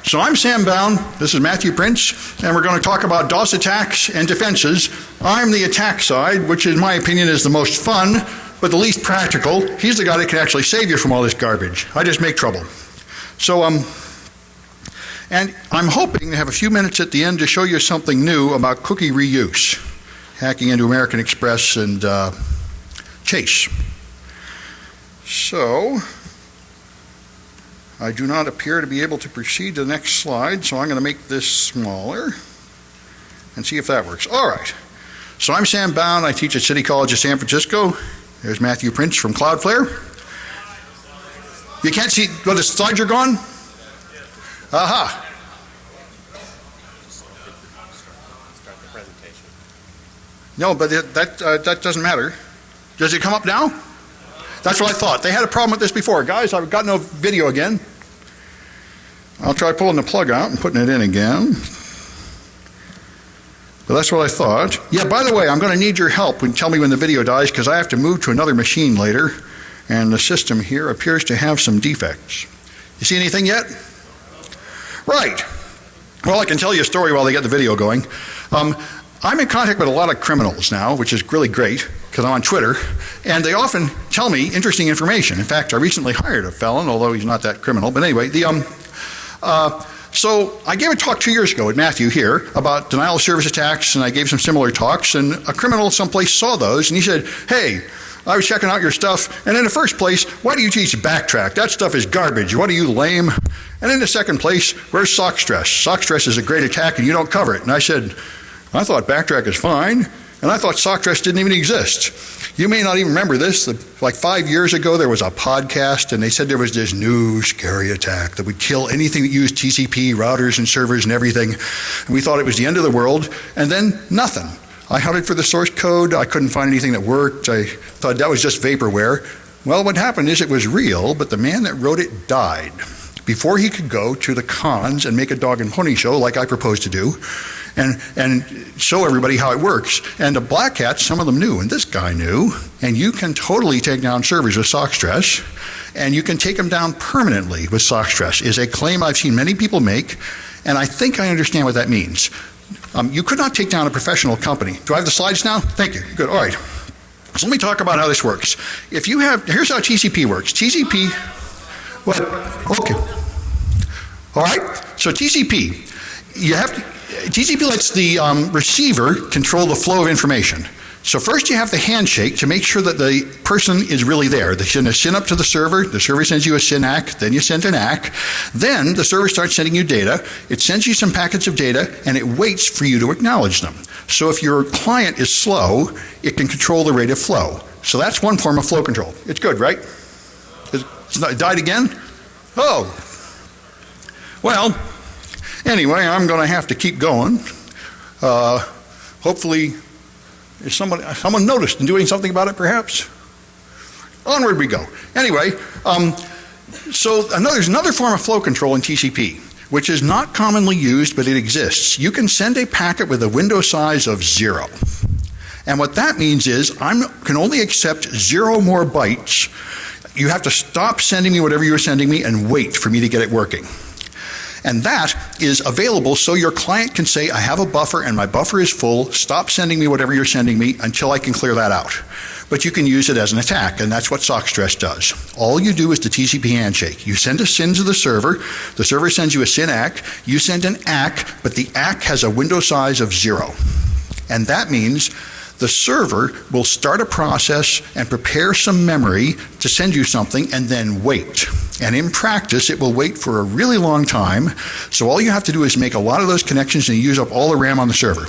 So I'm Sam Bowne, this is Matthew Prince, and we're going to talk about DoS attacks and defenses. I'm the attack side, which in my opinion is the most fun, but the least practical. He's the guy that can actually save you from all this garbage. I just make trouble. So, and I'm hoping to have a few minutes at the end to show you something new about cookie reuse, hacking into American Express and Chase. So, I do not appear to be able to proceed to the next slide, so I'm going to make this smaller and see if that works. All right. So I'm Sam Bowne. I teach at City College of San Francisco. There's Matthew Prince from Cloudflare. You can't see, the slides are gone? Aha. No, but that doesn't matter. Does it come up now? That's what I thought. They had a problem with this before. Guys, I've got no video again. I'll try pulling the plug out and putting it in again. But that's what I thought. Yeah, by the way, I'm going to need your help when tell me when the video dies, because I have to move to another machine later, and the system here appears to have some defects. You see anything yet? Right. Well, I can tell you a story while they get the video going. I'm in contact with a lot of criminals now, which is really great, because I'm on Twitter, and they often tell me interesting information. In fact, I recently hired a felon, although he's not that criminal. But anyway, so I gave a talk 2 years ago with Matthew here about denial of service attacks, and I gave some similar talks, and a criminal someplace saw those, and he said, hey, I was checking out your stuff, and in the first place, why do you teach backtrack? That stuff is garbage. What are you, lame? And in the second place, where's sock stress? Sock stress is a great attack, and you don't cover it. And I said, I thought backtrack is fine, and I thought sock stress didn't even exist. You may not even remember this. Like 5 years ago, there was a podcast, and they said there was this new scary attack that would kill anything that used TCP, routers, and servers and everything. And we thought it was the end of the world, and then nothing. I hunted for the source code. I couldn't find anything that worked. I thought that was just vaporware. Well, what happened is it was real, but the man that wrote it died before he could go to the cons and make a dog and pony show like I proposed to do, and show everybody how it works. And the black hats, some of them knew, and this guy knew, and you can totally take down servers with sock stress, and you can take them down permanently with sock stress, is a claim I've seen many people make, and I think I understand what that means. You could not take down a professional company. Do I have the slides now? Thank you. Good. All right. So let me talk about how this works. If you have, here's how TCP works. TCP, what? Okay. All right. So TCP, TCP lets the receiver control the flow of information. So first you have the handshake to make sure that the person is really there. They send a SYN up to the server sends you a SYN ACK, then you send an ACK, then the server starts sending you data, it sends you some packets of data, and it waits for you to acknowledge them. So if your client is slow, it can control the rate of flow. So that's one form of flow control. It's good, right? It died again? Oh. Well, anyway, I'm going to have to keep going. Hopefully, someone noticed and doing something about it, perhaps? Onward we go. Anyway, so there's another form of flow control in TCP, which is not commonly used, but it exists. You can send a packet with a window size of 0. And what that means is I can only accept 0 more bytes. You have to stop sending me whatever you're sending me and wait for me to get it working. And that is available so your client can say, I have a buffer and my buffer is full, stop sending me whatever you're sending me until I can clear that out. But you can use it as an attack, and that's what sock stress does. All you do is the TCP handshake. You send a SYN to the server sends you a SYN ACK, you send an ACK, but the ACK has a window size of 0. And that means the server will start a process and prepare some memory to send you something and then wait. And in practice, it will wait for a really long time. So all you have to do is make a lot of those connections and use up all the RAM on the server.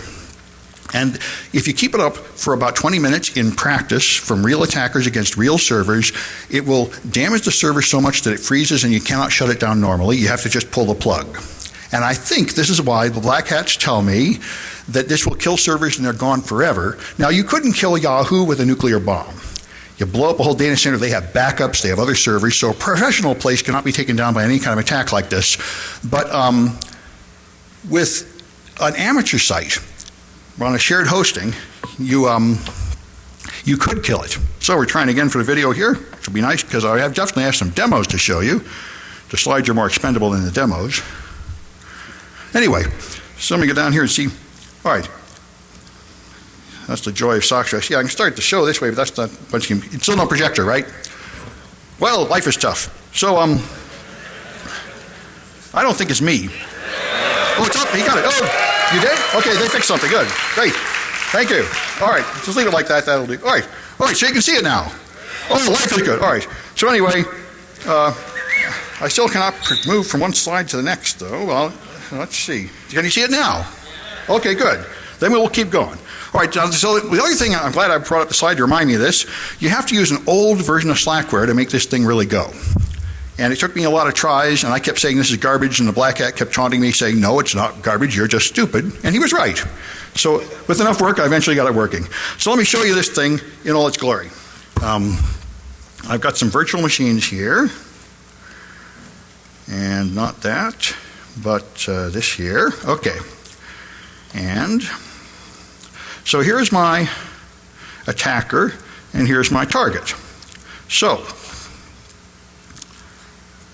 And if you keep it up for about 20 minutes in practice from real attackers against real servers, it will damage the server so much that it freezes and you cannot shut it down normally. You have to just pull the plug. And I think this is why the black hats tell me that this will kill servers and they're gone forever. Now, you couldn't kill Yahoo with a nuclear bomb. You blow up a whole data center, they have backups, they have other servers, so a professional place cannot be taken down by any kind of attack like this. But with an amateur site on a shared hosting, you could kill it. So we're trying again for the video here, which will be nice because I definitely have some demos to show you. The slides are more expendable than the demos. Anyway, so let me get down here and see. All right. That's the joy of sock stress. Yeah, I can start the show this way, but that's not much. It's still no projector, right? Well, life is tough. So, I don't think it's me. Oh, it's up. You got it. Oh, you did? Okay, they fixed something. Good. Great. Thank you. All right, just leave it like that. That'll do. All right. All right, so you can see it now. Oh, life is good. All right. So anyway, I still cannot move from one slide to the next, though. Well, let's see. Can you see it now? Okay, good. Then we will keep going. All right, so the other thing, I'm glad I brought up the slide to remind me of this, you have to use an old version of Slackware to make this thing really go. And it took me a lot of tries, and I kept saying this is garbage, and the black hat kept taunting me, saying, no, it's not garbage, you're just stupid. And he was right. So with enough work, I eventually got it working. So let me show you this thing in all its glory. I've got some virtual machines here. And not that, but this here. Okay. And so here's my attacker, and here's my target. So,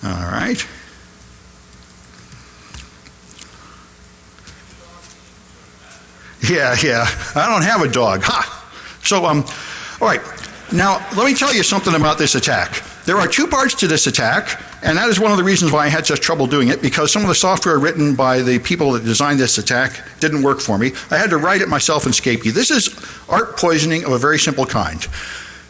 all right. Yeah, I don't have a dog. Ha! So, all right. Now, let me tell you something about this attack. There are two parts to this attack, and that is one of the reasons why I had such trouble doing it, because some of the software written by the people that designed this attack didn't work for me. I had to write it myself in Scapy. This is art poisoning of a very simple kind.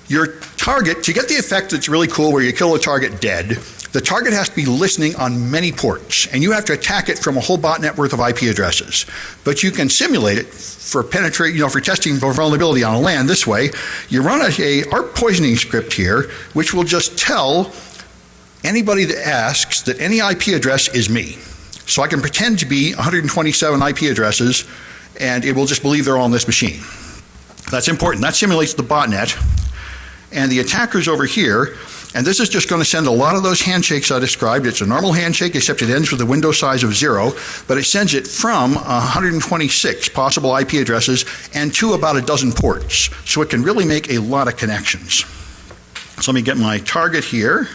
Your target, to get the effect that's really cool where you kill the target dead, the target has to be listening on many ports, and you have to attack it from a whole botnet worth of IP addresses. But you can simulate it for for testing for vulnerability on a LAN this way. You run a art poisoning script here, which will just tell anybody that asks that any IP address is me. So I can pretend to be 127 IP addresses, and it will just believe they're all on this machine. That's important. That simulates the botnet. And the attacker's over here, and this is just going to send a lot of those handshakes I described. It's a normal handshake, except it ends with a window size of 0, but it sends it from 126 possible IP addresses and to about a dozen ports. So it can really make a lot of connections. So let me get my target here,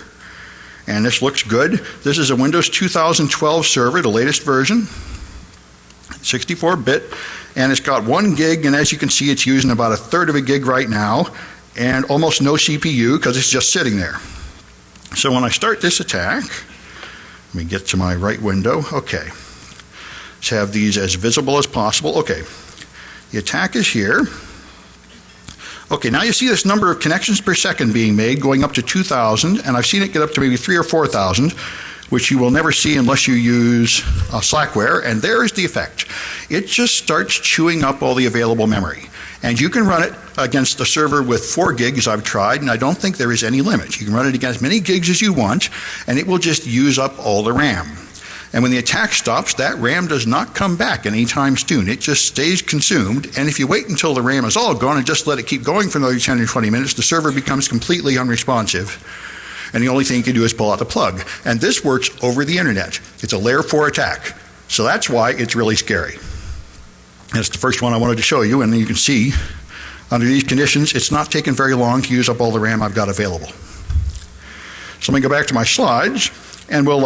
and this looks good. This is a Windows 2012 server, the latest version, 64-bit, and it's got 1 gig, and as you can see, it's using about 1/3 of a gig right now, and almost no CPU because it's just sitting there. So when I start this attack, let me get to my right window. Okay. Let's have these as visible as possible. Okay. The attack is here. Okay, now you see this number of connections per second being made going up to 2,000, and I've seen it get up to maybe 3,000 or 4,000, which you will never see unless you use Slackware, and there is the effect. It just starts chewing up all the available memory. And you can run it against a server with 4 gigs I've tried, and I don't think there is any limit. You can run it against as many gigs as you want, and it will just use up all the RAM. And when the attack stops, that RAM does not come back anytime soon. It just stays consumed, and if you wait until the RAM is all gone and just let it keep going for another 10 or 20 minutes, the server becomes completely unresponsive. And the only thing you can do is pull out the plug. And this works over the internet. It's a layer 4 attack. So that's why it's really scary. That's the first one I wanted to show you, and you can see under these conditions, it's not taking very long to use up all the RAM I've got available. So let me go back to my slides, and we'll,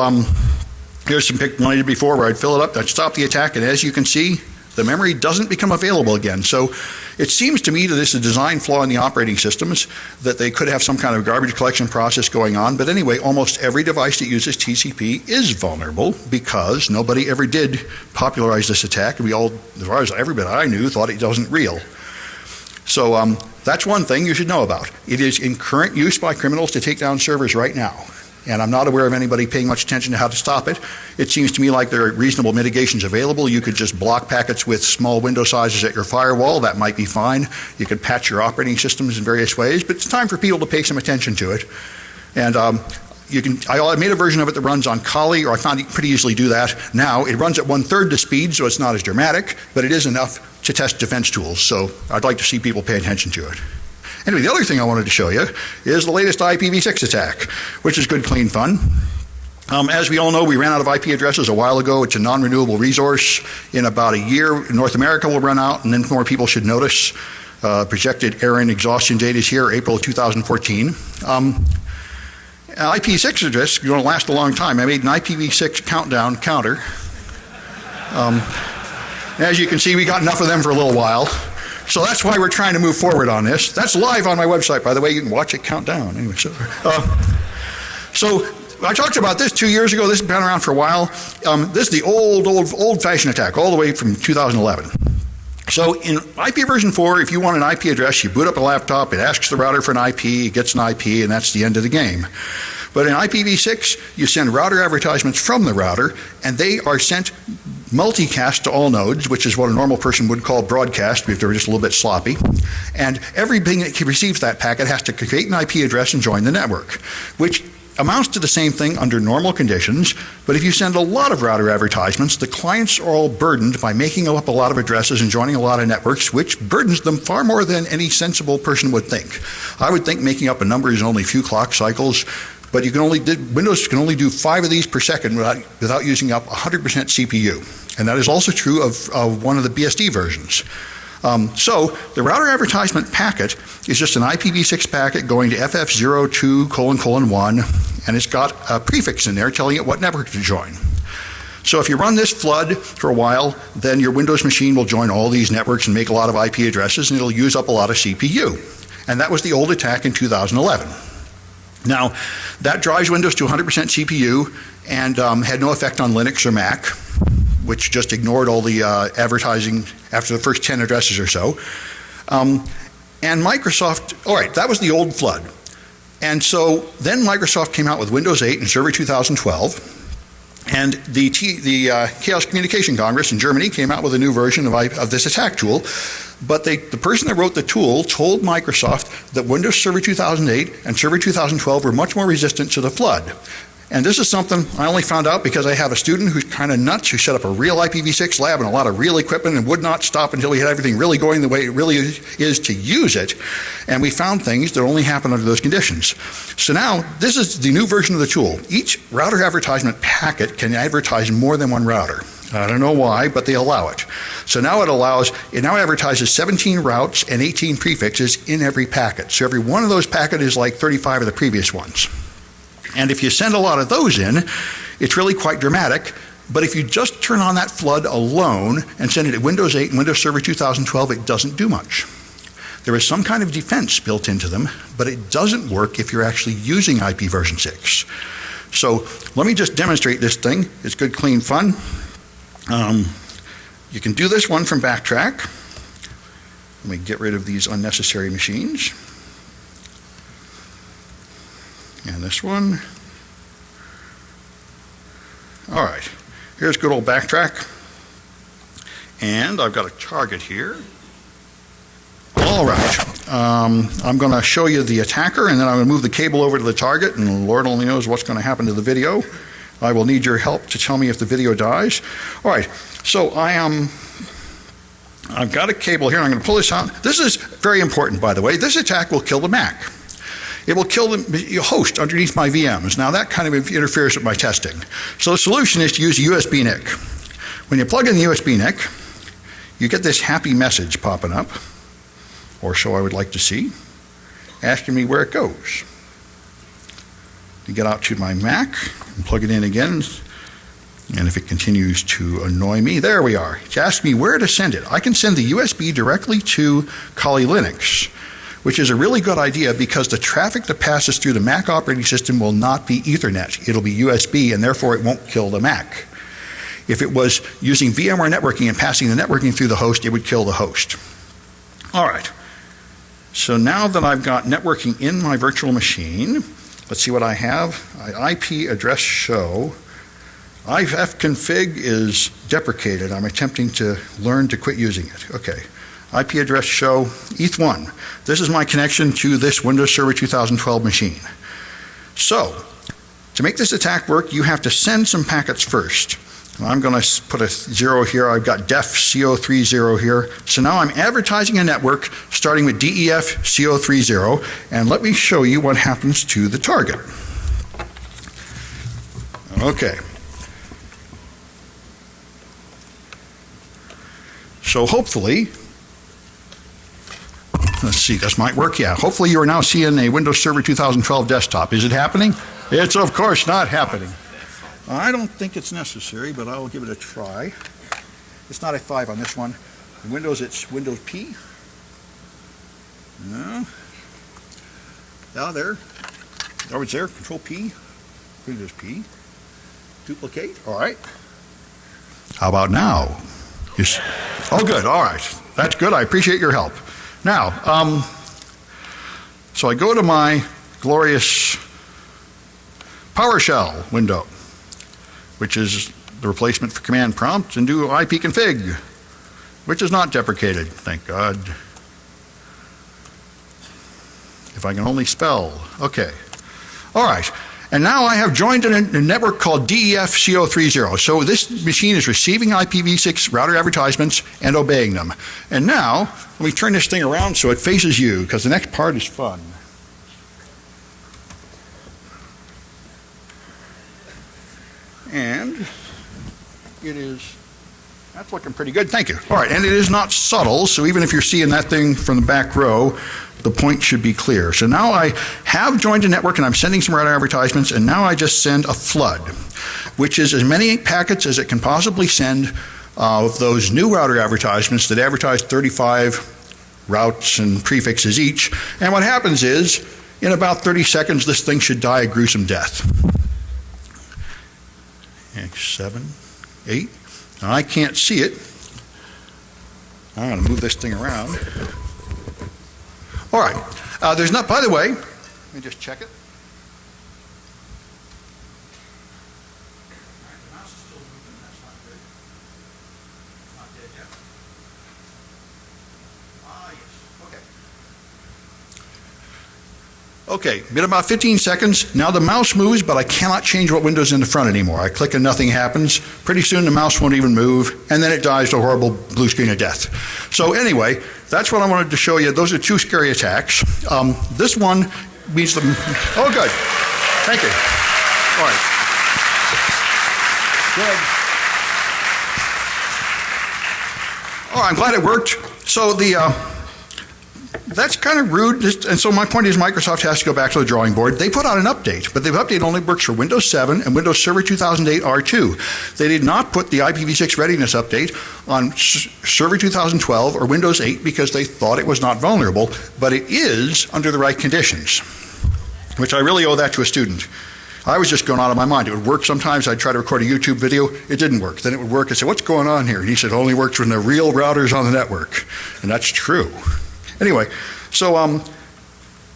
here's some pictures I did before where I'd fill it up, I'd stop the attack, and as you can see, the memory doesn't become available again. So it seems to me that this is a design flaw in the operating systems, that they could have some kind of garbage collection process going on. But anyway, almost every device that uses TCP is vulnerable because nobody ever did popularize this attack. We all, as far as everybody I knew, thought it wasn't real. So that's one thing you should know about. It is in current use by criminals to take down servers right now. And I'm not aware of anybody paying much attention to how to stop it. It seems to me like there are reasonable mitigations available. You could just block packets with small window sizes at your firewall. That might be fine. You could patch your operating systems in various ways, but it's time for people to pay some attention to it. And I made a version of it that runs on Kali, or I found you can pretty easily do that. Now, it runs at 1/3 the speed, so it's not as dramatic, but it is enough to test defense tools. So I'd like to see people pay attention to it. Anyway, the other thing I wanted to show you is the latest IPv6 attack, which is good, clean fun. As we all know, we ran out of IP addresses a while ago. It's a non-renewable resource. In about a year, North America will run out, and then more people should notice. Projected error and exhaustion date is here, April 2014. IPv6 address is going to last a long time. I made an IPv6 countdown counter. As you can see, we got enough of them for a little while. So that's why we're trying to move forward on this. That's live on my website, by the way. You can watch it count down. Anyway, so I talked about this 2 years ago. This has been around for a while. This is the old-fashioned attack, all the way from 2011. So in IP version 4, if you want an IP address, you boot up a laptop, it asks the router for an IP, it gets an IP, and that's the end of the game. But in IPv6, you send router advertisements from the router, and they are sent multicast to all nodes, which is what a normal person would call broadcast if they were just a little bit sloppy. And everything that receives that packet has to create an IP address and join the network, which amounts to the same thing under normal conditions. But if you send a lot of router advertisements, the clients are all burdened by making up a lot of addresses and joining a lot of networks, which burdens them far more than any sensible person would think. I would think making up a number is only a few clock cycles, but Windows can only do 5 of these per second without using up 100% CPU. And that is also true of one of the BSD versions. So the router advertisement packet is just an IPv6 packet going to FF02::1, and it's got a prefix in there telling it what network to join. So if you run this flood for a while, then your Windows machine will join all these networks and make a lot of IP addresses, and it'll use up a lot of CPU. And that was the old attack in 2011. Now, that drives Windows to 100% CPU and had no effect on Linux or Mac, which just ignored all the advertising after the first 10 addresses or so. And Microsoft, all right, that was the old flood. And so then Microsoft came out with Windows 8 and Server 2012. And the Chaos Communication Congress in Germany came out with a new version of this attack tool. But the person that wrote the tool told Microsoft that Windows Server 2008 and Server 2012 were much more resistant to the flood. And this is something I only found out because I have a student who's kind of nuts, who set up a real IPv6 lab and a lot of real equipment and would not stop until he had everything really going the way it really is to use it. And we found things that only happen under those conditions. So now, this is the new version of the tool. Each router advertisement packet can advertise more than one router. I don't know why, but they allow it. So now it now advertises 17 routes and 18 prefixes in every packet. So every one of those packets is like 35 of the previous ones. And if you send a lot of those in, it's really quite dramatic. But if you just turn on that flood alone and send it at Windows 8 and Windows Server 2012, it doesn't do much. There is some kind of defense built into them, but it doesn't work if you're actually using IP version 6. So let me just demonstrate this thing. It's good, clean fun. You can do this one from Backtrack. Let me get rid of these unnecessary machines. And this one. All right, here's good old Backtrack. And I've got a target here. All right, I'm going to show you the attacker, and then I'm going to move the cable over to the target, and Lord only knows what's going to happen to the video. I will need your help to tell me if the video dies. All right, so I've got a cable here, and I'm going to pull this out. This is very important, by the way. This attack will kill the Mac. It will kill the host underneath my VMs. Now that kind of interferes with my testing. So the solution is to use a USB NIC. When you plug in the USB NIC, you get this happy message popping up, or so I would like to see, asking me where it goes. You get out to my Mac and plug it in again, and if it continues to annoy me, there we are. It's asked me where to send it. I can send the USB directly to Kali Linux, which is a really good idea because the traffic that passes through the Mac operating system will not be Ethernet. It'll be USB, and therefore it won't kill the Mac. If it was using VMware networking and passing the networking through the host, it would kill the host. All right. So now that I've got networking in my virtual machine, let's see what I have. IP address show. ifconfig is deprecated. I'm attempting to learn to quit using it. Okay. IP address show ETH1. This is my connection to this Windows Server 2012 machine. So, to make this attack work, you have to send some packets first. I'm going to put a 0 here. I've got DefCO30 here. So now I'm advertising a network starting with DEFCO30, and let me show you what happens to the target. Okay. So hopefully, let's see, this might work. Yeah, hopefully you are now seeing a Windows Server 2012 desktop. Is it happening? It's of course not happening. I don't think it's necessary, but I'll give it a try. It's not F5 on this one. In Windows, it's Windows P. No. Now there. Oh, it's there. Control P. Windows P. Duplicate. All right. How about now? Oh, good. All right. That's good. I appreciate your help. Now, so I go to my glorious PowerShell window, which is the replacement for command prompt, and do ipconfig, which is not deprecated, thank God. If I can only spell. Okay. All right. And now I have joined a network called DefCon21. So this machine is receiving IPv6 router advertisements and obeying them. And now, let me turn this thing around so it faces you, because the next part is fun. And it is, that's looking pretty good, thank you. All right, and it is not subtle, so even if you're seeing that thing from the back row, the point should be clear. So now I have joined a network and I'm sending some router advertisements, and now I just send a flood, which is as many packets as it can possibly send of those new router advertisements that advertise 35 routes and prefixes each. And what happens is, in about 30 seconds, this thing should die a gruesome death. 7, 8. Now I can't see it. I'm going to move this thing around. All right. There's not, by the way, let me just check it. The mouse is still moving. That's not good. Not dead yet. Yes. Okay. Okay. Been about 15 seconds. Now the mouse moves, but I cannot change what window's in the front anymore. I click and nothing happens. Pretty soon the mouse won't even move, and then it dies to a horrible blue screen of death. So anyway, that's what I wanted to show you. Those are two scary attacks. This one means the... Oh, good. Thank you. All right. Good. Oh, I'm glad it worked. So that's kind of rude. And so my point is Microsoft has to go back to the drawing board. They put out an update, but the update only works for Windows 7 and Windows Server 2008 R2. They did not put the IPv6 readiness update on Server 2012 or Windows 8 because they thought it was not vulnerable, but it is under the right conditions, which I really owe that to a student. I was just going out of my mind. It would work sometimes. I'd try to record a YouTube video. It didn't work. Then it would work. I said, what's going on here? And he said, it only works when the real router's on the network. And that's true. Anyway, so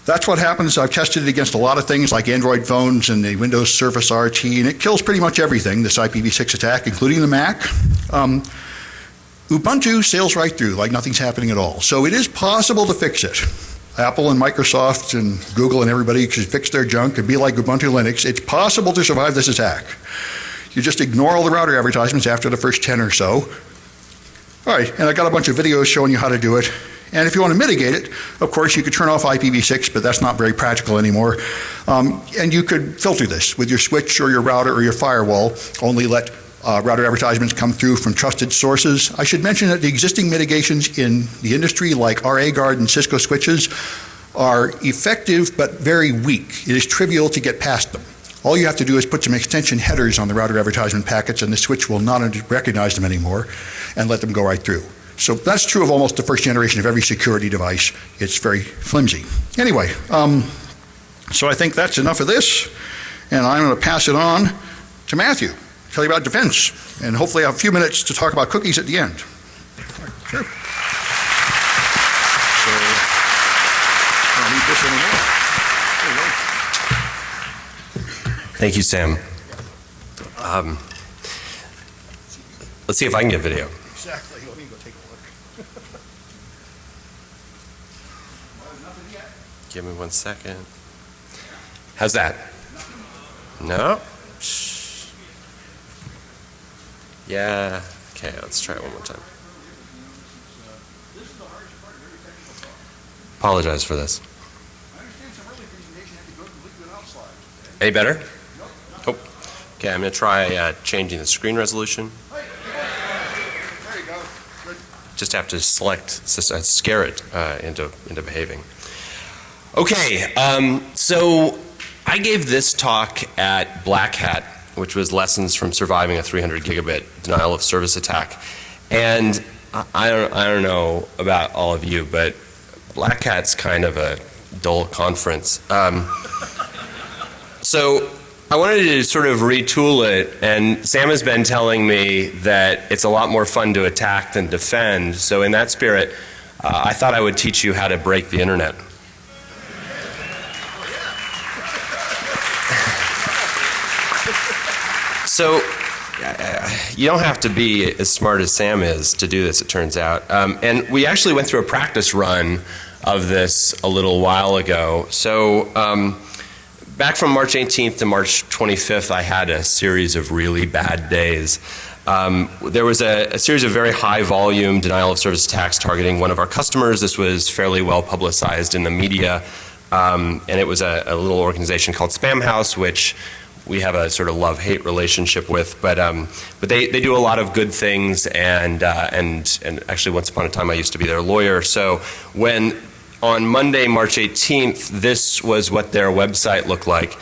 that's what happens. I've tested it against a lot of things like Android phones and the Windows Surface RT, and it kills pretty much everything, this IPv6 attack, including the Mac. Ubuntu sails right through like nothing's happening at all. So it is possible to fix it. Apple and Microsoft and Google and everybody should fix their junk and be like Ubuntu Linux. It's possible to survive this attack. You just ignore all the router advertisements after the first 10 or so. All right, and I got a bunch of videos showing you how to do it. And if you want to mitigate it, of course, you could turn off IPv6, but that's not very practical anymore. And you could filter this with your switch or your router or your firewall. Only let router advertisements come through from trusted sources. I should mention that the existing mitigations in the industry, like RAGuard and Cisco switches, are effective but very weak. It is trivial to get past them. All you have to do is put some extension headers on the router advertisement packets, and the switch will not recognize them anymore and let them go right through. So that's true of almost the first generation of every security device. It's very flimsy. Anyway, so I think that's enough of this, and I'm going to pass it on to Matthew, tell you about defense, and hopefully I have a few minutes to talk about cookies at the end. Sure. So, I don't need this anymore. Thank you, Sam. Let's see if I can get video. Exactly. Let me go take a look. Nothing yet. Give me 1 second. How's that? No? Yeah. Okay, let's try it one more time. Apologize for this. I understand some early presentation had to go completely without slides. Any better? Oh. Okay, I'm going to try changing the screen resolution. There you go. Good. Just have to select, scare it into behaving. Okay, so I gave this talk at Black Hat, which was lessons from surviving a 300 gigabit denial of service attack. And I don't know about all of you, but Black Hat's kind of a dull conference. So I wanted to sort of retool it, and Sam has been telling me that it's a lot more fun to attack than defend. So in that spirit, I thought I would teach you how to break the internet. So you don't have to be as smart as Sam is to do this, it turns out. And we actually went through a practice run of this a little while ago. So back from March 18th to March 25th, I had a series of really bad days. There was a series of very high volume denial of service attacks targeting one of our customers. This was fairly well publicized in the media. And it was a little organization called Spam House, which we have a sort of love-hate relationship with, but they do a lot of good things, and actually once upon a time I used to be their lawyer. So when on Monday, March 18th, this was what their website looked like,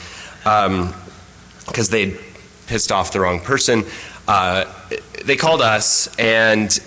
because they'd pissed off the wrong person. They called us and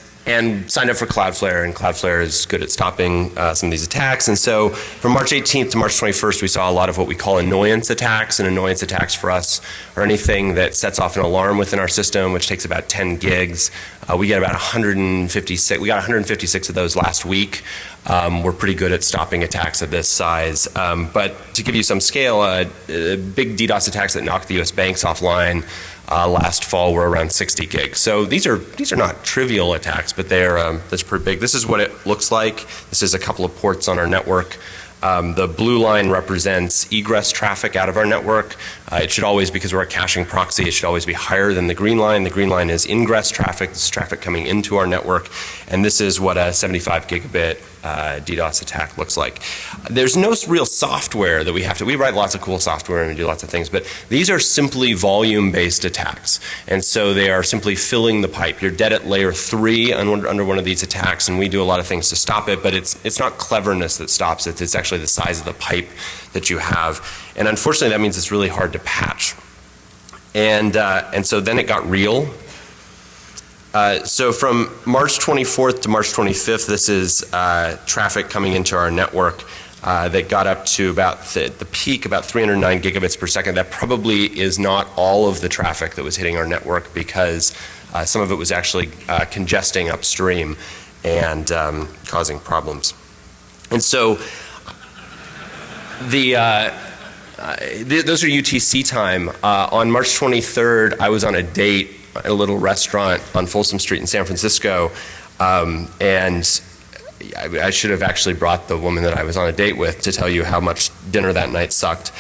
signed up for Cloudflare, and Cloudflare is good at stopping some of these attacks. And so from March 18th to March 21st, we saw a lot of what we call annoyance attacks. And annoyance attacks for us are anything that sets off an alarm within our system, which takes about 10 gigs. We get about 156. We got 156 of those last week. We're pretty good at stopping attacks of this size. But to give you some scale, big DDoS attacks that knocked the US banks offline last fall were around 60 gigs. So these are not trivial attacks, but that's pretty big. This is what it looks like. This is a couple of ports on our network. The blue line represents egress traffic out of our network. It should always, because we're a caching proxy, it should always be higher than the green line. The green line is ingress traffic. This is traffic coming into our network. And this is what a 75 gigabit DDoS attack looks like. There's no real software that we write lots of cool software and we do lots of things, but these are simply volume-based attacks. And so they are simply filling the pipe. You're dead at layer 3 under one of these attacks, and we do a lot of things to stop it, but it's not cleverness that stops it. It's actually the size of the pipe that you have. And unfortunately, that means it's really hard to patch. And so then it got real. So from March 24th to March 25th, this is traffic coming into our network that got up to about the peak, about 309 gigabits per second. That probably is not all of the traffic that was hitting our network, because some of it was actually congesting upstream and causing problems. And so those are UTC time. On March 23rd, I was on a date at a little restaurant on Folsom Street in San Francisco, and I should have actually brought the woman that I was on a date with to tell you how much dinner that night sucked.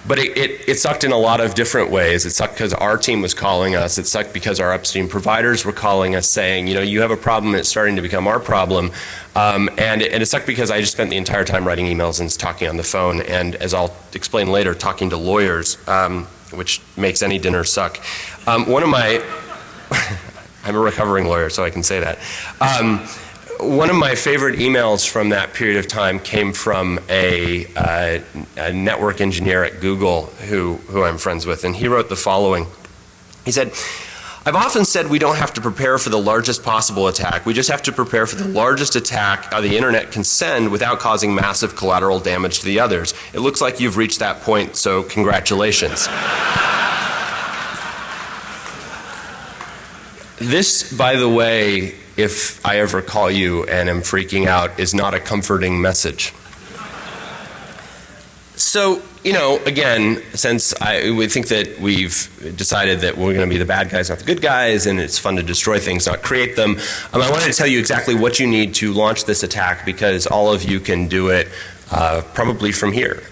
But it sucked in a lot of different ways. It sucked because our team was calling us. It sucked because our upstream providers were calling us saying, you know, you have a problem, and it's starting to become our problem. And it sucked because I just spent the entire time writing emails and talking on the phone, and as I'll explain later, talking to lawyers, which makes any dinner suck. One of my, I'm a recovering lawyer, so I can say that. One of my favorite emails from that period of time came from a network engineer at Google who I'm friends with, and he wrote the following. He said, "I've often said we don't have to prepare for the largest possible attack. We just have to prepare for the largest attack the internet can send without causing massive collateral damage to the others. It looks like you've reached that point, so congratulations." This, by the way, if I ever call you and am freaking out, is not a comforting message. So, you know, again, since we think that we've decided that we're going to be the bad guys, not the good guys, and it's fun to destroy things, not create them, I wanted to tell you exactly what you need to launch this attack, because all of you can do it probably from here.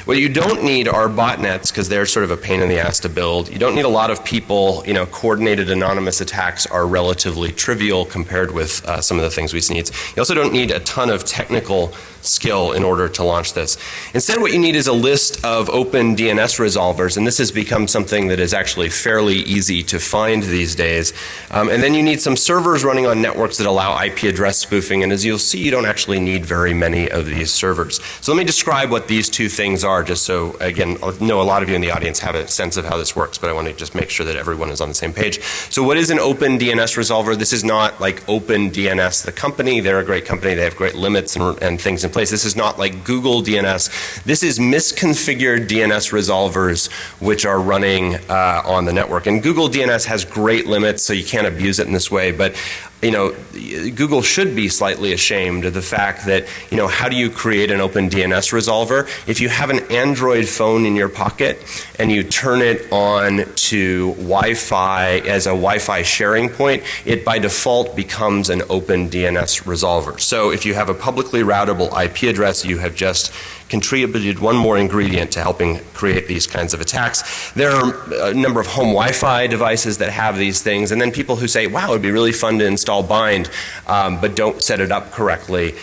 What you don't need are botnets, because they're sort of a pain in the ass to build. You don't need a lot of people. You know, coordinated anonymous attacks are relatively trivial compared with some of the things we need. You also don't need a ton of technical skill in order to launch this. Instead, what you need is a list of open DNS resolvers, and this has become something that is actually fairly easy to find these days. And then you need some servers running on networks that allow IP address spoofing, and as you'll see, you don't actually need very many of these servers. servers. So let me describe what these two things are, just so, again, I know a lot of you in the audience have a sense of how this works, but I want to just make sure that everyone is on the same page. So what is an open DNS resolver? This is not like OpenDNS, the company. They're a great company. They have great limits and things in place. This is not like Google DNS. This is misconfigured DNS resolvers which are running on the network. And Google DNS has great limits, so you can't abuse it in this way. But Google should be slightly ashamed of the fact that, how do you create an open DNS resolver? If you have an Android phone in your pocket and you turn it on to Wi-Fi as a Wi-Fi sharing point, it by default becomes an open DNS resolver. So if you have a publicly routable IP address, you have just contributed one more ingredient to helping create these kinds of attacks. There are a number of home Wi-Fi devices that have these things, and then people who say, wow, it would be really fun to install bind, but don't set it up correctly,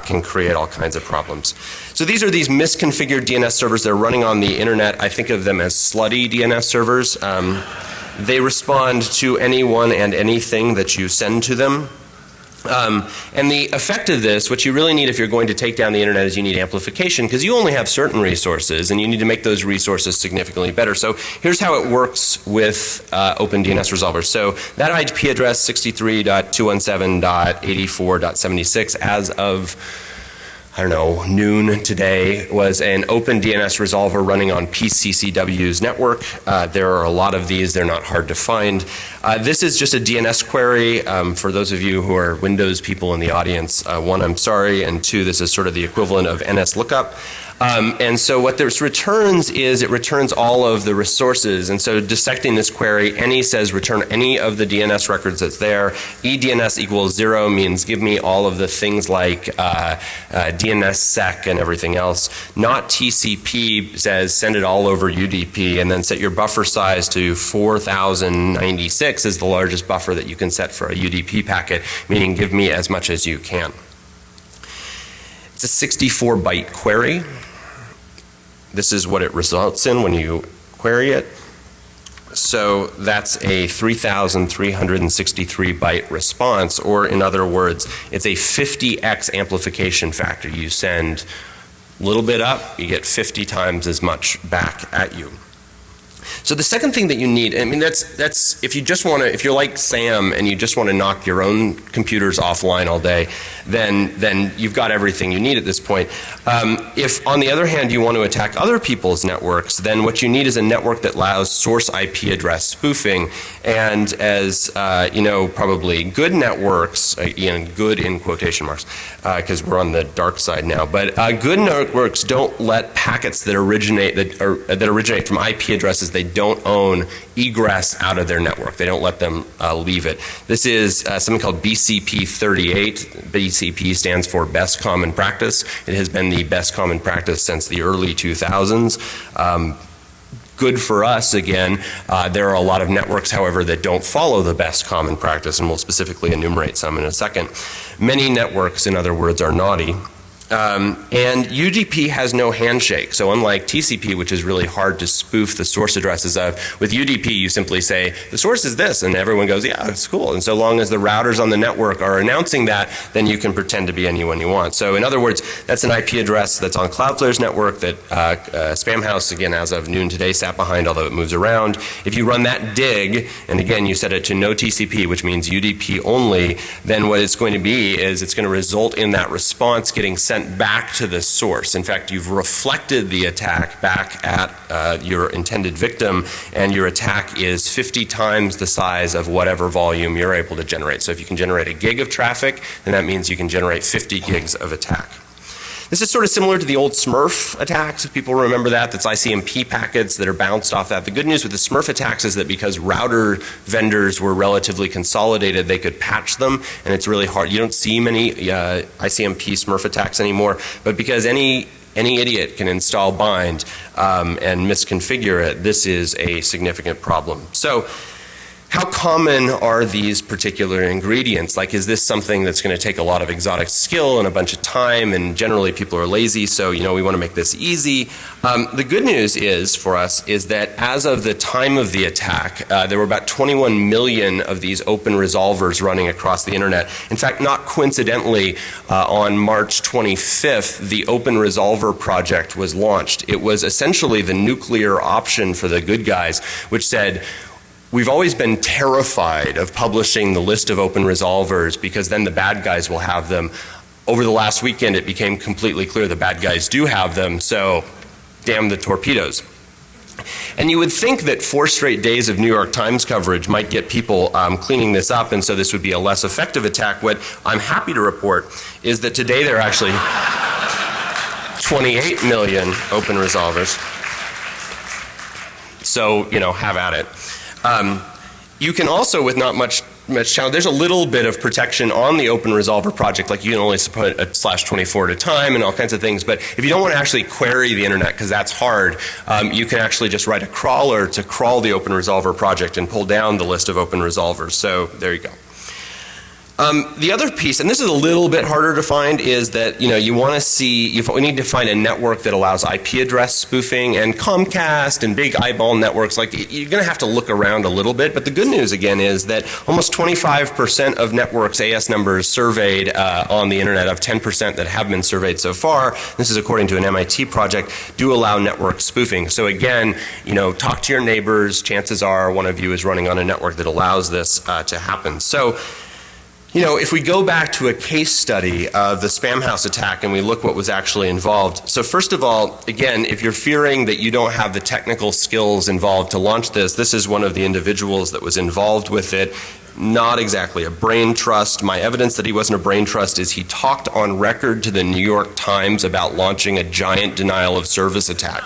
can create all kinds of problems. So these are these misconfigured DNS servers that are running on the internet. I think of them as slutty DNS servers. They respond to anyone and anything that you send to them. And the effect of this, what you really need if you're going to take down the internet, is you need amplification, because you only have certain resources and you need to make those resources significantly better. So here's how it works with open DNS resolvers. So that IP address 63.217.84.76 as of noon today was an open DNS resolver running on PCCW's network. There are a lot of these. They're not hard to find. This is just a DNS query. For those of you who are Windows people in the audience, one, I'm sorry, and two, this is sort of the equivalent of NS lookup. And so what this returns is it returns all of the resources. And so dissecting this query, any says return any of the DNS records that's there. EDNS equals 0 means give me all of the things like DNSSEC and everything else. Not TCP says send it all over UDP, and then set your buffer size to 4096 is the largest buffer that you can set for a UDP packet, meaning give me as much as you can. It's a 64-byte query. This is what it results in when you query it. So that's a 3,363 byte response, or in other words, it's a 50x amplification factor. You send a little bit up, you get 50 times as much back at you. So the second thing that you need, I mean, that's if you just want to, if you're like Sam and you just want to knock your own computers offline all day, then you've got everything you need at this point. If, on the other hand, you want to attack other people's networks, then what you need is a network that allows source IP address spoofing. And as probably good networks, good in quotation marks, because we're on the dark side now. But good networks don't let packets that originate from IP addresses they don't own egress out of their network. They don't let them leave it. This is something called BCP 38. BCP stands for Best Common Practice. It has been the best common practice since the early 2000s. Good for us, again. There are a lot of networks, however, that don't follow the best common practice, and we'll specifically enumerate some in a second. Many networks, in other words, are naughty. And UDP has no handshake. So unlike TCP, which is really hard to spoof the source addresses of, with UDP you simply say, the source is this, and everyone goes, yeah, it's cool. And so long as the routers on the network are announcing that, then you can pretend to be anyone you want. So in other words, that's an IP address that's on Cloudflare's network that Spamhaus, again, as of noon today, sat behind, although it moves around. If you run that dig, and again, you set it to no TCP, which means UDP only, then what it's going to be is it's going to result in that response getting sent back to the source. In fact, you've reflected the attack back at your intended victim, and your attack is 50 times the size of whatever volume you're able to generate. So if you can generate a gig of traffic, then that means you can generate 50 gigs of attack. This is sort of similar to the old Smurf attacks, if people remember that. That's ICMP packets that are bounced off that. The good news with the Smurf attacks is that because router vendors were relatively consolidated, they could patch them, and it's really hard. You don't see many ICMP Smurf attacks anymore, but because any idiot can install bind and misconfigure it, this is a significant problem. So how common are these particular ingredients? Like, is this something that's going to take a lot of exotic skill and a bunch of time, and generally people are lazy, so we want to make this easy. The good news is, for us, is that as of the time of the attack, there were about 21 million of these open resolvers running across the internet. In fact, not coincidentally, on March 25th, the Open Resolver project was launched. It was essentially the nuclear option for the good guys, which said, we've always been terrified of publishing the list of open resolvers because then the bad guys will have them. Over the last weekend, it became completely clear the bad guys do have them, so damn the torpedoes. And you would think that 4 straight days of New York Times coverage might get people cleaning this up, and so this would be a less effective attack. What I'm happy to report is that today there are actually 28 million open resolvers. So, have at it. You can also, with not much challenge, there's a little bit of protection on the Open Resolver project, like you can only put a /24 at a time and all kinds of things, but if you don't want to actually query the internet, because that's hard, you can actually just write a crawler to crawl the Open Resolver project and pull down the list of open resolvers. So there you go. The other piece, and this is a little bit harder to find, is that you want to see, we need to find a network that allows IP address spoofing, and Comcast and big eyeball networks, like you're going to have to look around a little bit. But the good news again is that almost 25% of networks AS numbers surveyed on the internet, of 10% that have been surveyed so far, this is according to an MIT project, do allow network spoofing. So again, talk to your neighbors. Chances are one of you is running on a network that allows this to happen. So if we go back to a case study of the Spam House attack and we look what was actually involved. So first of all, again, if you're fearing that you don't have the technical skills involved to launch this, this is one of the individuals that was involved with it. Not exactly a brain trust. My evidence that he wasn't a brain trust is he talked on record to the New York Times about launching a giant denial of service attack.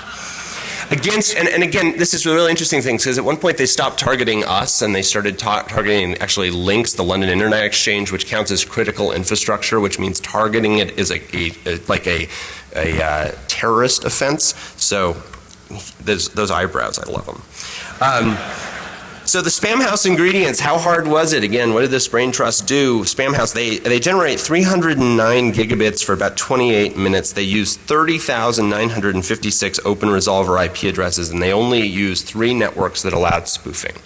And again, this is a really interesting thing, because at one point they stopped targeting us and they started targeting actually links, the London Internet Exchange, which counts as critical infrastructure, which means targeting it is like a terrorist offense. So those eyebrows, I love them. So the Spam House ingredients, how hard was it? Again, what did this brain trust do? Spam House, they generate 309 gigabits for about 28 minutes. They use 30,956 open resolver IP addresses, and they only use 3 networks that allowed spoofing.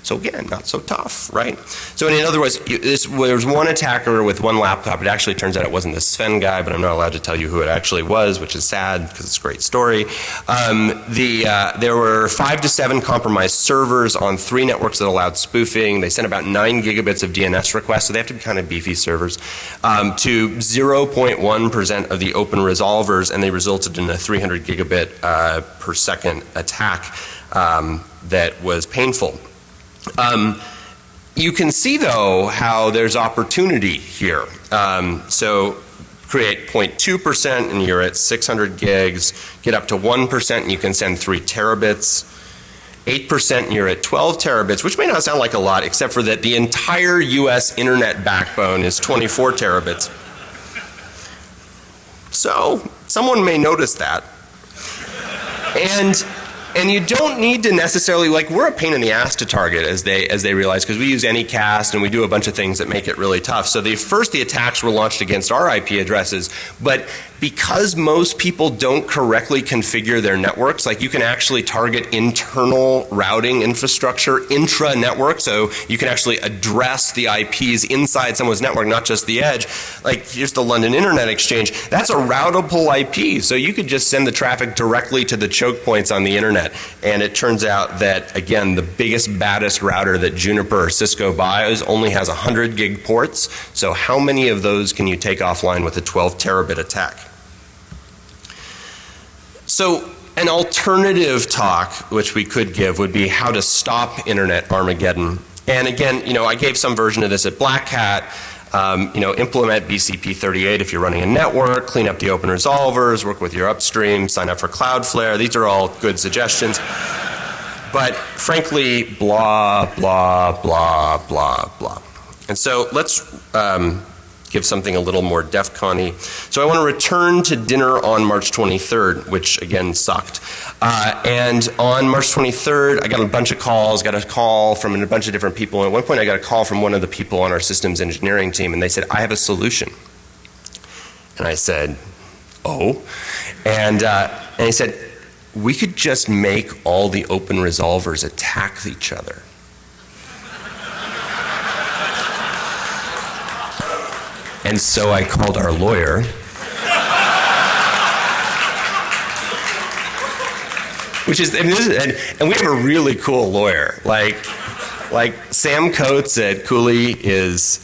So again, not so tough, right? So in other words, there was one attacker with one laptop. It actually turns out it wasn't the Sven guy, but I'm not allowed to tell you who it actually was, which is sad because it's a great story. There were 5 to 7 compromised servers on 3 networks that allowed spoofing. They sent about 9 gigabits of DNS requests, so they have to be kind of beefy servers, to 0.1% of the open resolvers, and they resulted in a 300 gigabit per second attack that was painful. You can see though how there's opportunity here. So create 0.2% and you're at 600 gigs, get up to 1% and you can send 3 terabits, 8% and you're at 12 terabits, which may not sound like a lot, except for that the entire US internet backbone is 24 terabits. So someone may notice that. And you don't need to necessarily, like, we're a pain in the ass to target as they realize, because we use Anycast and we do a bunch of things that make it really tough. So the attacks were launched against our IP addresses, but because most people don't correctly configure their networks, like you can actually target internal routing infrastructure intra-network, so you can actually address the IPs inside someone's network, not just the edge. Like here's the London Internet Exchange. That's a routable IP, so you could just send the traffic directly to the choke points on the internet. And it turns out that, again, the biggest, baddest router that Juniper or Cisco buys only has 100 gig ports, so how many of those can you take offline with a 12 terabit attack? So an alternative talk which we could give would be how to stop Internet Armageddon. And again, I gave some version of this at Black Hat. Implement BCP38 if you're running a network, clean up the open resolvers, work with your upstream, sign up for Cloudflare. These are all good suggestions. But frankly, blah, blah, blah, blah, blah. And so let's give something a little more DefCon-y. So I want to return to dinner on March 23rd, which again sucked. And on March 23rd, I got a bunch of calls, got a call from a bunch of different people. And at one point I got a call from one of the people on our systems engineering team, and they said, I have a solution. And I said, oh? And he said, we could just make all the open resolvers attack each other. And so I called our lawyer. Which is, and we have a really cool lawyer. Like Sam Coates at Cooley is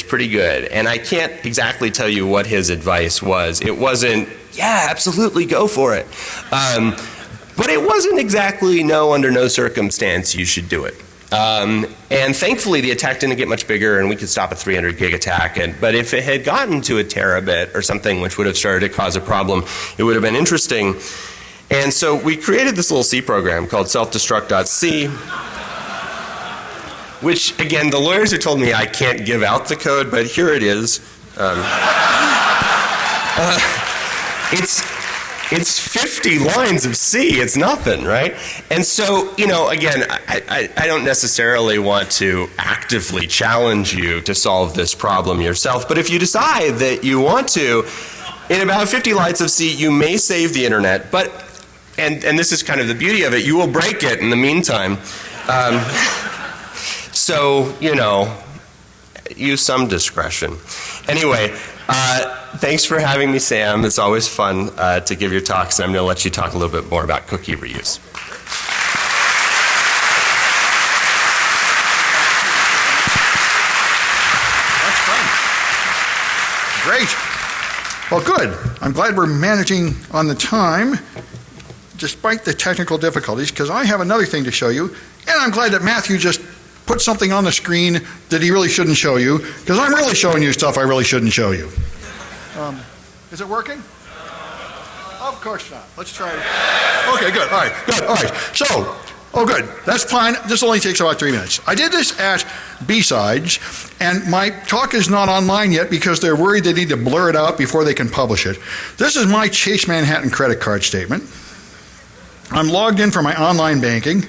pretty good. And I can't exactly tell you what his advice was. It wasn't, yeah, absolutely, go for it. But it wasn't exactly, no, under no circumstance you should do it. And thankfully the attack didn't get much bigger and we could stop a 300 gig attack. But if it had gotten to a terabit or something which would have started to cause a problem, it would have been interesting. And so we created this little C program called selfdestruct.c, which again, the lawyers have told me I can't give out the code, but here it is. It's 50 lines of C. It's nothing, right? And so, you know, again, I don't necessarily want to actively challenge you to solve this problem yourself, but if you decide that you want to, in about 50 lines of C, you may save the internet, but, and this is kind of the beauty of it, you will break it in the meantime. So, you know, use some discretion. Anyway, thanks for having me, Sam. It's always fun to give your talks, and I'm going to let you talk a little bit more about cookie reuse. That's fun. Great. Well, good. I'm glad we're managing on the time, despite the technical difficulties, because I have another thing to show you, and I'm glad that Matthew just put something on the screen that he really shouldn't show you, because I'm really showing you stuff I really shouldn't show you. Is it working? Of course not. Let's try it. Okay, good. All right, good. All right. So, oh, good. That's fine. This only takes about 3 minutes. I did this at B-Sides, and my talk is not online yet because they're worried they need to blur it out before they can publish it. This is my Chase Manhattan credit card statement. I'm logged in for my online banking,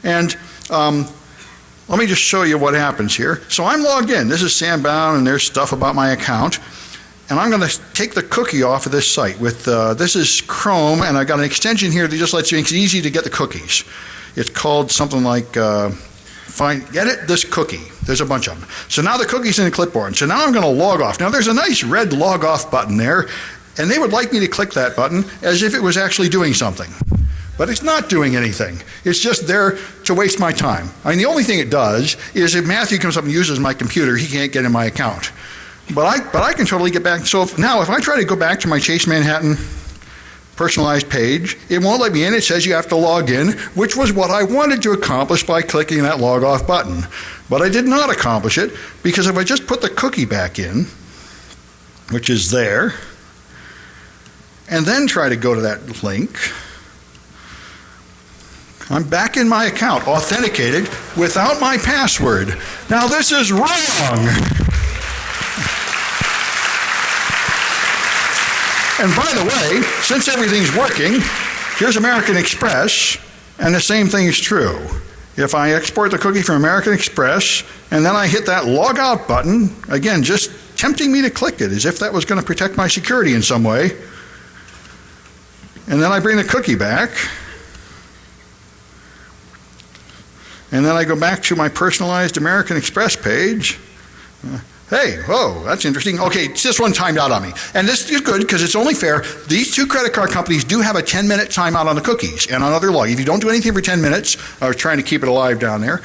and let me just show you what happens here. So I'm logged in. This is Sam Bowne, and there's stuff about my account. And I'm going to take the cookie off of this site with, this is Chrome, and I've got an extension here that just lets you, makes it easy to get the cookies. It's called something like, edit this cookie. There's a bunch of them. So now the cookie's in the clipboard. So now I'm going to log off. Now there's a nice red log off button there, and they would like me to click that button as if it was actually doing something. But it's not doing anything. It's just there to waste my time. I mean, the only thing it does is if Matthew comes up and uses my computer, he can't get in my account. But I can totally get back. So now if I try to go back to my Chase Manhattan personalized page, it won't let me in. It says you have to log in, which was what I wanted to accomplish by clicking that log off button. But I did not accomplish it, because if I just put the cookie back in, which is there, and then try to go to that link, I'm back in my account, authenticated, without my password. Now this is wrong. And by the way, since everything's working, here's American Express, and the same thing is true. If I export the cookie from American Express, and then I hit that log out button, again, just tempting me to click it as if that was going to protect my security in some way, and then I bring the cookie back, and then I go back to my personalized American Express page. Hey, whoa, that's interesting. Okay, this one timed out on me. And this is good because it's only fair. These two credit card companies do have a 10-minute timeout on the cookies and on other log. If you don't do anything for 10 minutes, or trying to keep it alive down there,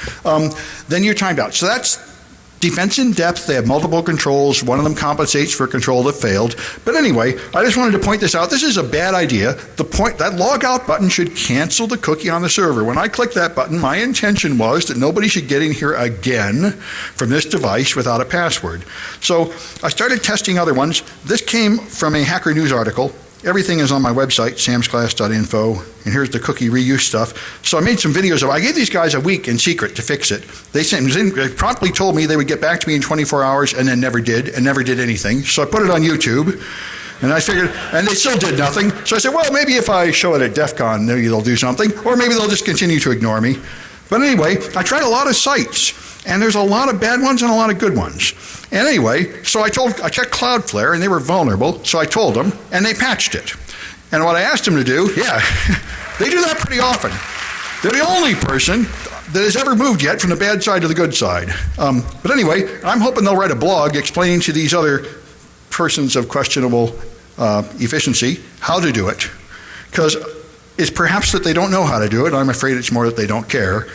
then you're timed out. So that's defense in depth. They have multiple controls. One of them compensates for a control that failed. But anyway, I just wanted to point this out. This is a bad idea. That log out button should cancel the cookie on the server. When I clicked that button, my intention was that nobody should get in here again from this device without a password. So I started testing other ones. This came from a Hacker News article everything is on my website, samsclass.info, and here's the cookie reuse stuff. So I made some videos of, I gave these guys a week in secret to fix it. They promptly told me they would get back to me in 24 hours and then never did anything. So I put it on YouTube. And I figured, and they still did nothing. So I said, well, maybe if I show it at DEF CON, maybe they'll do something, or maybe they'll just continue to ignore me. But anyway, I tried a lot of sites, and there's a lot of bad ones and a lot of good ones. And anyway, so I checked Cloudflare, and they were vulnerable, so I told them, and they patched it. And what I asked them to do, yeah, they do that pretty often. They're the only person that has ever moved yet from the bad side to the good side. But anyway, I'm hoping they'll write a blog explaining to these other persons of questionable efficiency how to do it, because it's perhaps that they don't know how to do it. I'm afraid it's more that they don't care.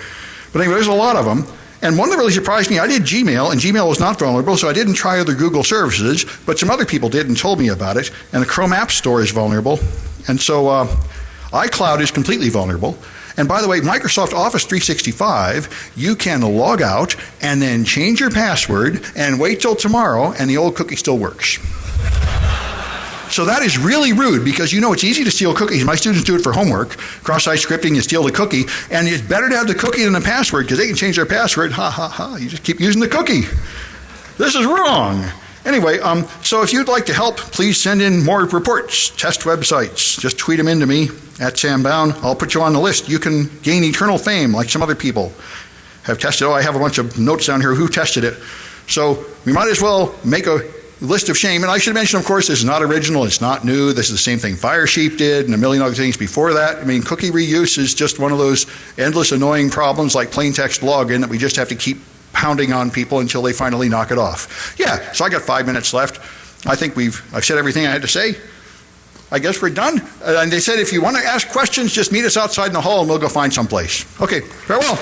But anyway, there's a lot of them. And one that really surprised me, I did Gmail, and Gmail was not vulnerable, so I didn't try other Google services, but some other people did and told me about it. And the Chrome App Store is vulnerable. And so iCloud is completely vulnerable. And by the way, Microsoft Office 365, you can log out and then change your password and wait till tomorrow, and the old cookie still works. So that is really rude, because you know it's easy to steal cookies. My students do it for homework. Cross-site scripting, you steal the cookie, and it's better to have the cookie than the password, because they can change their password. Ha, ha, ha. You just keep using the cookie. This is wrong. Anyway, so if you'd like to help, please send in more reports, test websites. Just tweet them into me at Sam Bowne. I'll put you on the list. You can gain eternal fame like some other people have tested. Oh, I have a bunch of notes down here who tested it. So we might as well make a list of shame. And I should mention, of course, this is not original. It's not new. This is the same thing Firesheep did and a million other things before that. I mean, cookie reuse is just one of those endless annoying problems like plain text login that we just have to keep pounding on people until they finally knock it off. Yeah, so I got 5 minutes left. I think I've said everything I had to say. I guess we're done. And they said if you want to ask questions, just meet us outside in the hall and we'll go find someplace. Okay, farewell.